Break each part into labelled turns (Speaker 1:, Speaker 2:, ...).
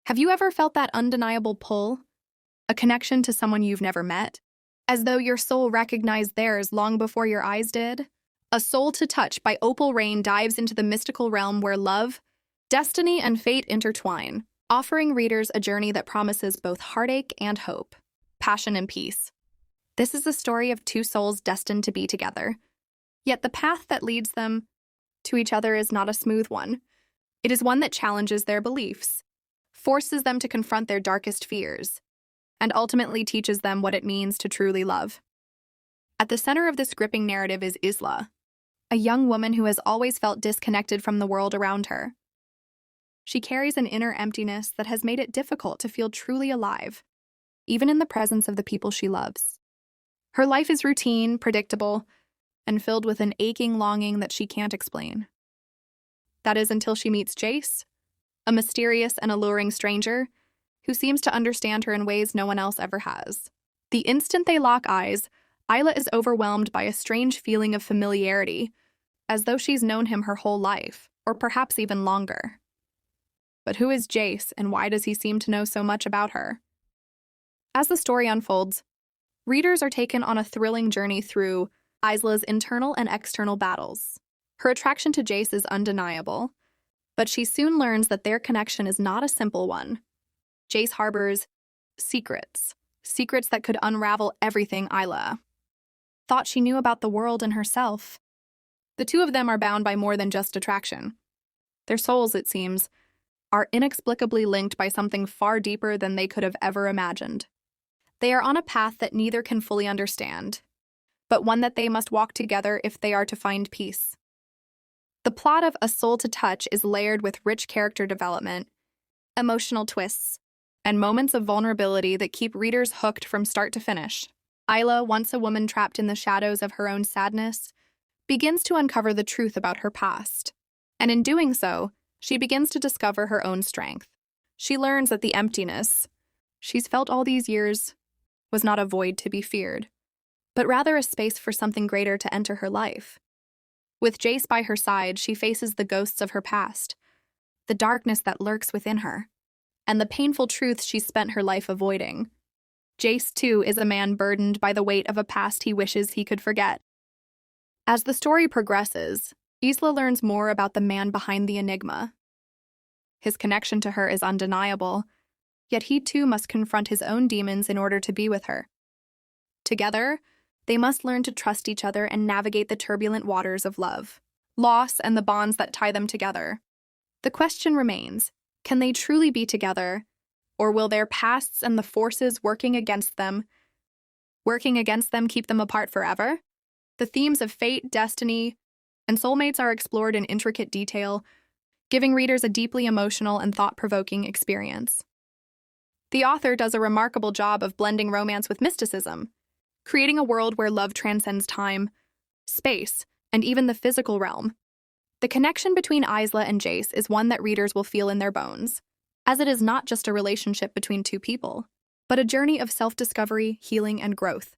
Speaker 1: Have you ever felt that undeniable pull? A connection to someone you've never met? As though your soul recognized theirs long before your eyes did? A Soul to Touch by Opal Reyne dives into the mystical realm where love, destiny, and fate intertwine, offering readers a journey that promises both heartache and hope, passion and peace. This is a story of two souls destined to be together. Yet the path that leads them to each other is not a smooth one. It is one that challenges their beliefs, forces them to confront their darkest fears, and ultimately teaches them what it means to truly love. At the center of this gripping narrative is Isla, a young woman who has always felt disconnected from the world around her. She carries an inner emptiness that has made it difficult to feel truly alive, even in the presence of the people she loves. Her life is routine, predictable, and filled with an aching longing that she can't explain. That is until she meets Jace, a mysterious and alluring stranger who seems to understand her in ways no one else ever has. The instant they lock eyes, Isla is overwhelmed by a strange feeling of familiarity, as though she's known him her whole life, or perhaps even longer. But who is Jace, and why does he seem to know so much about her? As the story unfolds, readers are taken on a thrilling journey through Isla's internal and external battles. Her attraction to Jace is undeniable, but she soon learns that their connection is not a simple one. Jace harbors secrets that could unravel everything Isla thought she knew about the world and herself. The two of them are bound by more than just attraction. Their souls, it seems, are inexplicably linked by something far deeper than they could have ever imagined. They are on a path that neither can fully understand, but one that they must walk together if they are to find peace. The plot of A Soul to Touch is layered with rich character development, emotional twists, and moments of vulnerability that keep readers hooked from start to finish. Isla, once a woman trapped in the shadows of her own sadness, begins to uncover the truth about her past. And in doing so, she begins to discover her own strength. She learns that the emptiness she's felt all these years was not a void to be feared, but rather a space for something greater to enter her life. With Jace by her side, she faces the ghosts of her past, the darkness that lurks within her, and the painful truths she's spent her life avoiding. Jace, too, is a man burdened by the weight of a past he wishes he could forget. As the story progresses, Isla learns more about the man behind the enigma. His connection to her is undeniable, yet he too must confront his own demons in order to be with her. Together, they must learn to trust each other and navigate the turbulent waters of love, loss, and the bonds that tie them together. The question remains, can they truly be together, or will their pasts and the forces working against them keep them apart forever? The themes of fate, destiny, and soulmates are explored in intricate detail, giving readers a deeply emotional and thought-provoking experience. The author does a remarkable job of blending romance with mysticism, creating a world where love transcends time, space, and even the physical realm. The connection between Isla and Jace is one that readers will feel in their bones, as it is not just a relationship between two people, but a journey of self-discovery, healing, and growth.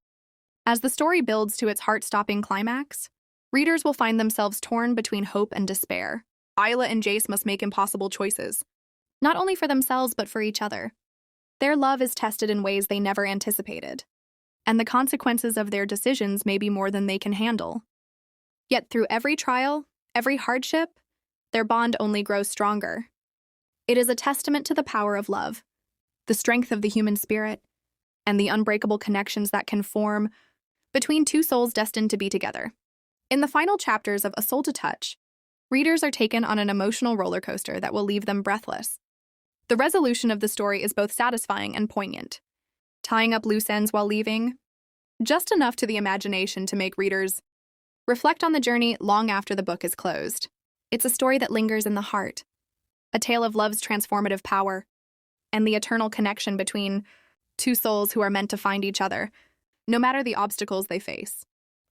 Speaker 1: As the story builds to its heart-stopping climax, readers will find themselves torn between hope and despair. Isla and Jace must make impossible choices, not only for themselves but for each other. Their love is tested in ways they never anticipated, and the consequences of their decisions may be more than they can handle. Yet through every trial, every hardship, their bond only grows stronger. It is a testament to the power of love, the strength of the human spirit, and the unbreakable connections that can form between two souls destined to be together. In the final chapters of A Soul to Touch, readers are taken on an emotional roller coaster that will leave them breathless. The resolution of the story is both satisfying and poignant, tying up loose ends while leaving just enough to the imagination to make readers reflect on the journey long after the book is closed. It's a story that lingers in the heart, a tale of love's transformative power, and the eternal connection between two souls who are meant to find each other, no matter the obstacles they face.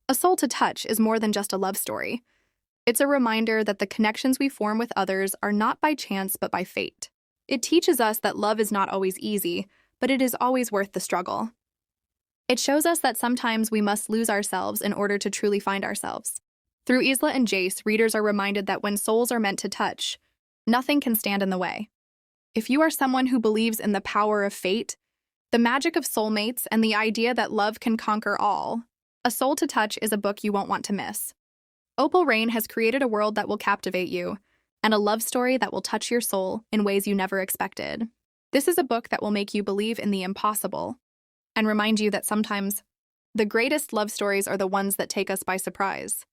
Speaker 1: A Soul to Touch is more than just a love story. It's a reminder that the connections we form with others are not by chance but by fate. It teaches us that love is not always easy, but it is always worth the struggle. It shows us that sometimes we must lose ourselves in order to truly find ourselves. Through Isla and Jace, readers are reminded that when souls are meant to touch, nothing can stand in the way. If you are someone who believes in the power of fate, the magic of soulmates, and the idea that love can conquer all, A Soul to Touch is a book you won't want to miss. Opal Reyne has created a world that will captivate you, and a love story that will touch your soul in ways you never expected. This is a book that will make you believe in the impossible and remind you that sometimes the greatest love stories are the ones that take us by surprise.